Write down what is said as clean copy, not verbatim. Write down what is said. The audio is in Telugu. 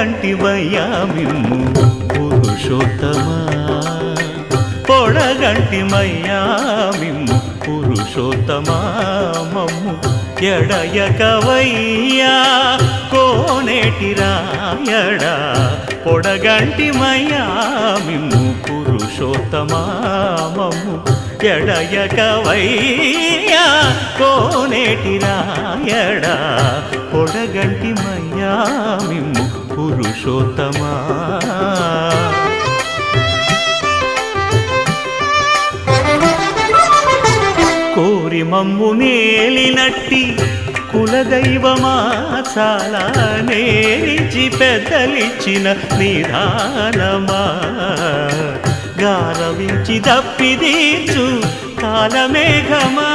పొడగంటివయ్యా మిమ్ము పురుషోత్తమా పొడగంటిమయ్యా మిమ్ము పురుషోత్తమా మమ్ము ఎడయకవయ్యా కోనేటి రాయడా పొడగంటిమయ్యా మిమ్ము పురుషోత్తమా మమ్ము ఎడయకవయ్యా కోనేటి రాయడా పొడగంటిమయ్యా మిమ్ము పురుషోత్తమా కోరి మమ్ము నేలినట్టి కులదైవమా చాలా నేరిచి పెద్దలిచ్చిన నిదానమా గారవించి దప్పిదీర్చు కాలమేఘమా